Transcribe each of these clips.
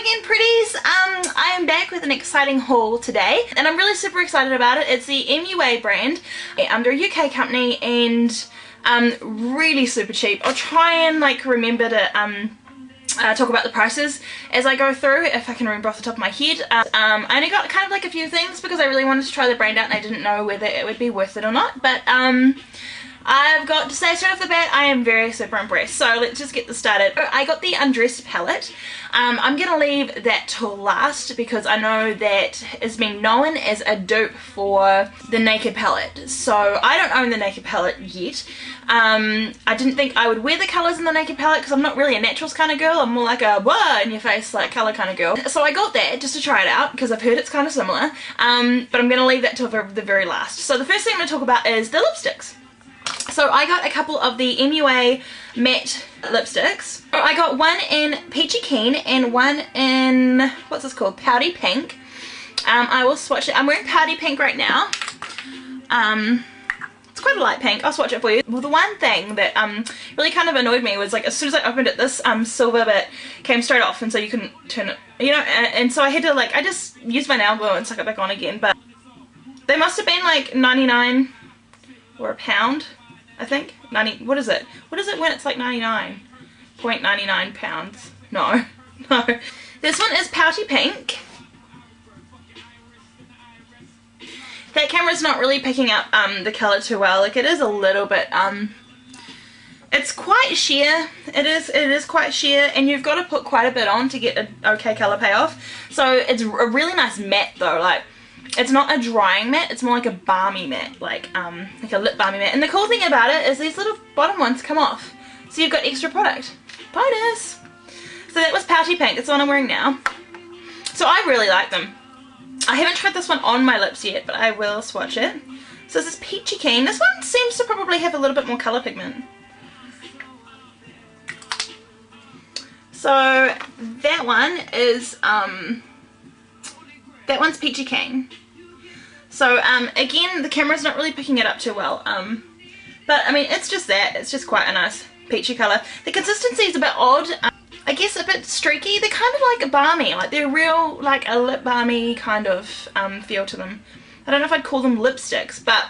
again, pretties. I am back with an exciting haul today, and I'm really super excited about it. It's the MUA brand. They're a UK company and really super cheap. I'll try and like remember to talk about the prices as I go through, if I can remember off the top of my head. I only got kind of like a few things because I really wanted to try the brand out and I didn't know whether it would be worth it or not, but I've got to say straight off the bat, I am very super impressed. So let's just get this started. I got the Undressed palette. I'm going to leave that till last because I know that has been known as a dupe for the Naked palette. So I don't own the Naked palette yet. I didn't think I would wear the colours in the Naked palette because I'm not really a naturals kind of girl. I'm more like a whoa in your face like colour kind of girl. So I got that just to try it out because I've heard it's kind of similar. But I'm going to leave that till the very last. So the first thing I'm going to talk about is the lipsticks. So I got a couple of the MUA matte lipsticks. I got one in Peachy Keen and one in, what's this called, Pouty Pink. I will swatch it. I'm wearing Pouty Pink right now. It's quite a light pink. I'll swatch it for you. Well, the one thing that really kind of annoyed me was like as soon as I opened it, this silver bit came straight off, and so you couldn't turn it, you know, and so I had to like, I just used my nail glue and stuck it back on again, but they must have been like 99 or a pound. I think 90. What is it when it's like 99.99 pounds? No. This one is Pouty Pink. That camera's not really picking up the colour too well. Like it is a little bit it's quite sheer. It is quite sheer, and you've got to put quite a bit on to get an okay colour payoff. So it's a really nice matte though. Like, it's not a drying matte, it's more like a balmy matte, like a lip balmy matte. And the cool thing about it is these little bottom ones come off, so you've got extra product. Bonus! So that was Pouty Pink, that's the one I'm wearing now. So I really like them. I haven't tried this one on my lips yet, but I will swatch it. So this is Peachy Keen. This one seems to probably have a little bit more colour pigment. So that one is, that one's Peachy Keen. So again, the camera's not really picking it up too well, but I mean it's just that, it's just quite a nice peachy colour. The consistency is a bit odd, I guess a bit streaky. They're kind of like balmy, like they're real like a lip balmy kind of feel to them. I don't know if I'd call them lipsticks, but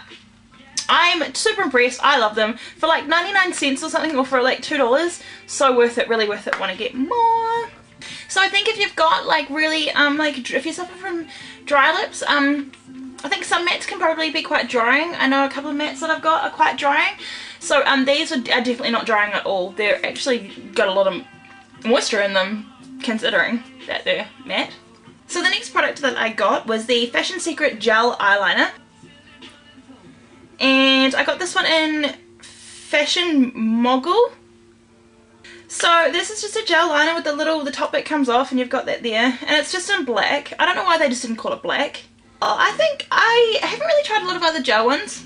I'm super impressed. I love them. For like 99 cents or something, or for like $2, so worth it, really worth it. Want to get more? So I think if you've got like really like if you suffer from dry lips, I think some mattes can probably be quite drying. I know a couple of mattes that I've got are quite drying. So these are definitely not drying at all. They're actually got a lot of moisture in them, considering that they're matte. So the next product that I got was the Fashion Secret Gel Eyeliner. And I got this one in Fashion Mogul. So this is just a gel liner with the top bit comes off, and you've got that there, and it's just in black. I don't know why they just didn't call it black. I think I haven't really tried a lot of other gel ones.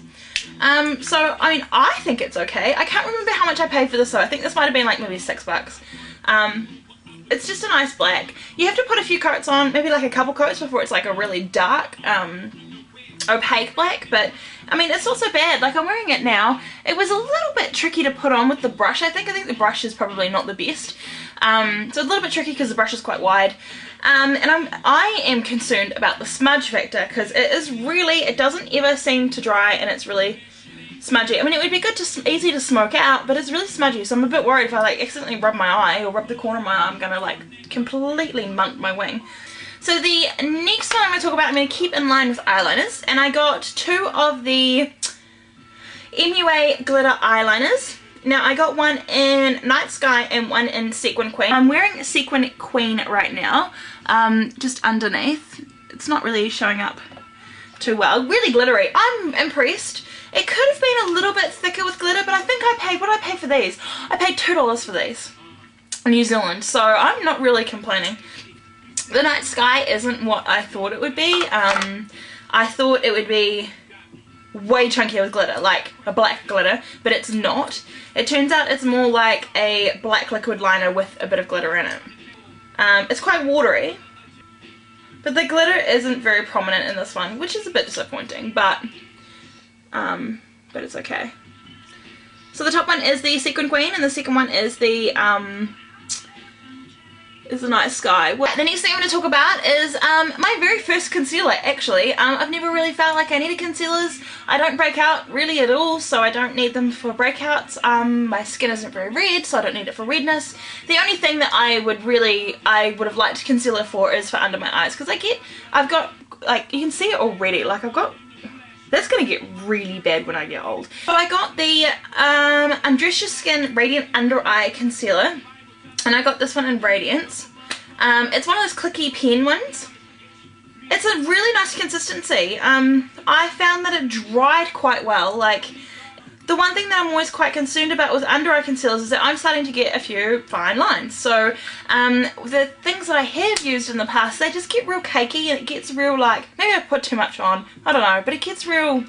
So I mean I think it's okay. I can't remember how much I paid for this though. I think this might have been like maybe $6. It's just a nice black. You have to put a few coats on, maybe like a couple coats before it's like a really dark opaque black, but I mean it's also bad. Like I'm wearing it now. It was a little bit tricky to put on with the brush. I think the brush is probably not the best. So a little bit tricky because the brush is quite wide. And I am concerned about the smudge factor because it is really, it doesn't ever seem to dry, and it's really smudgy. I mean it would be good to easy to smoke out, but it's really smudgy, so I'm a bit worried if I like accidentally rub my eye or rub the corner of my eye, I'm gonna like completely munk my wing. So the next one I'm going to talk about, I'm going to keep in line with eyeliners, and I got two of the MUA glitter eyeliners. Now I got one in Night Sky and one in Sequin Queen. I'm wearing Sequin Queen right now, just underneath. It's not really showing up too well. Really glittery. I'm impressed. It could have been a little bit thicker with glitter, but I think I paid, what did I pay for these? I paid $2 for these in New Zealand, so I'm not really complaining. The Night Sky isn't what I thought it would be. I thought it would be way chunkier with glitter, like a black glitter, but it's not. It turns out it's more like a black liquid liner with a bit of glitter in it. It's quite watery, but the glitter isn't very prominent in this one, which is a bit disappointing, but it's okay. So the top one is the Sequin Queen, and the second one is the is a nice sky. Well, the next thing I'm going to talk about is my very first concealer, actually. I've never really felt like I needed concealers. I don't break out really at all, so I don't need them for breakouts. My skin isn't very red, so I don't need it for redness. The only thing that I would have liked concealer for is for under my eyes, because I've got, like, you can see it already, like I've got, that's going to get really bad when I get old. So I got the Undress Your Skin Radiant Under Eye Concealer. And I got this one in Radiance. It's one of those clicky pen ones. It's a really nice consistency. I found that it dried quite well. Like, the one thing that I'm always quite concerned about with under eye concealers is that I'm starting to get a few fine lines. So the things that I have used in the past, they just get real cakey and it gets real, like, maybe I put too much on, I don't know, but it gets real,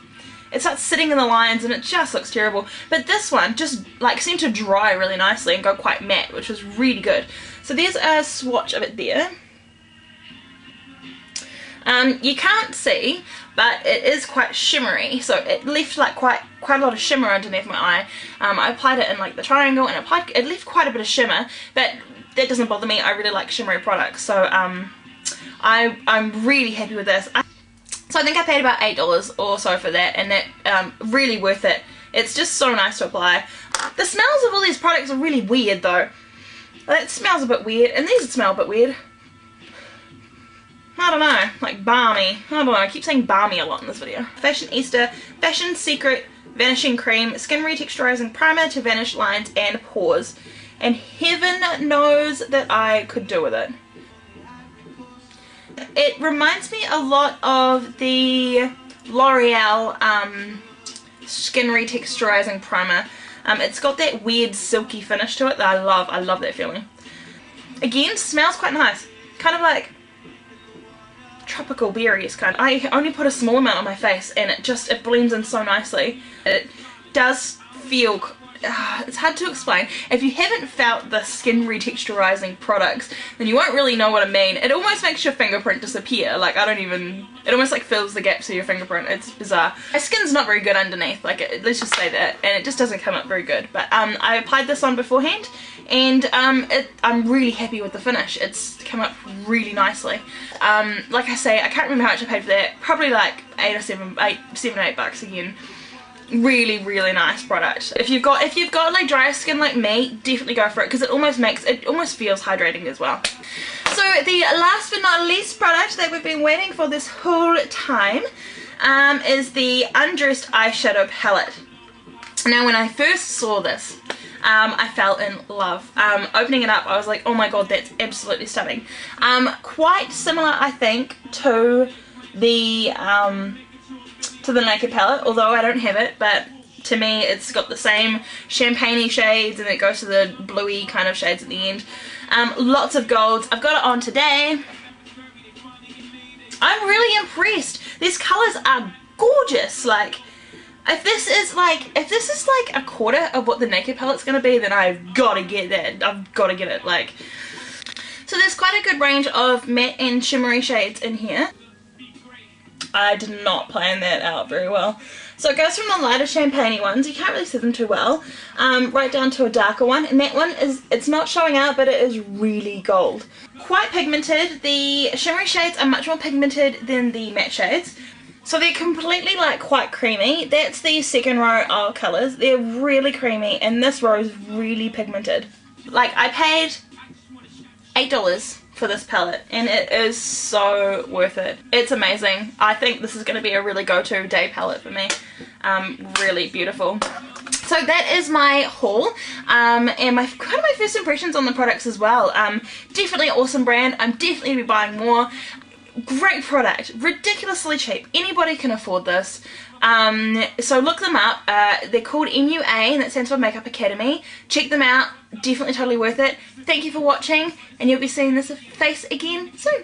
it starts sitting in the lines and it just looks terrible. But this one just like seemed to dry really nicely and go quite matte, which was really good. So there's a swatch of it there. You can't see, but it is quite shimmery, so it left like quite a lot of shimmer underneath my eye. I applied it in like the triangle and it left quite a bit of shimmer, but that doesn't bother me. I really like shimmery products, so I'm really happy with this. So I think I paid about $8 or so for that, and that really worth it. It's just so nice to apply. The smells of all these products are really weird though. That smells a bit weird, and these smell a bit weird. I don't know, like balmy. I don't know, I keep saying balmy a lot in this video. Fashionista Fashion Secret Vanishing Cream Skin Retexturizing Primer to vanish lines and pores. And heaven knows that I could do with it. It reminds me a lot of the L'Oreal Skin Retexturizing Primer. It's got that weird silky finish to it that I love. I love that feeling. Again, smells quite nice. Kind of like tropical berries kind. I only put a small amount on my face and it blends in so nicely. It does feel, it's hard to explain. If you haven't felt the skin retexturizing products, then you won't really know what I mean. It almost makes your fingerprint disappear. Like, it almost like fills the gaps of your fingerprint. It's bizarre. My skin's not very good underneath, like, let's just say that, and it just doesn't come up very good. But I applied this on beforehand, and I'm really happy with the finish. It's come up really nicely. Like I say, I can't remember how much I paid for that. Probably like $7 or $8 again. Really nice product. If you've got like drier skin like me, definitely go for it, because it almost feels hydrating as well. So the last but not least product that we've been waiting for this whole time is the Undressed Eyeshadow Palette. Now when I first saw this, I fell in love. Opening it up, I was like, oh my god, that's absolutely stunning. Quite similar, I think, to the Naked palette, although I don't have it, but to me it's got the same champagne-y shades and it goes to the bluey kind of shades at the end. Lots of golds. I've got it on today. I'm really impressed. These colours are gorgeous. Like, if this is like a quarter of what the Naked palette's gonna be, then I've gotta get that. I've gotta get it. Like, so there's quite a good range of matte and shimmery shades in here. I did not plan that out very well. So it goes from the lighter champagne-y ones, you can't really see them too well, right down to a darker one, and that one it's not showing out, but it is really gold. Quite pigmented. The shimmery shades are much more pigmented than the matte shades. So they're completely like quite creamy. That's the second row of colours. They're really creamy, and this row is really pigmented. Like, I paid $8 for this palette, and it is so worth it. It's amazing. I think this is going to be a really go-to day palette for me. Really beautiful. So that is my haul, and kind of my first impressions on the products as well. Definitely awesome brand. I'm definitely going to be buying more. Great product, ridiculously cheap. Anybody can afford this. So look them up. They're called MUA, and that stands for Makeup Academy. Check them out. Definitely totally worth it. Thank you for watching, and you'll be seeing this face again soon.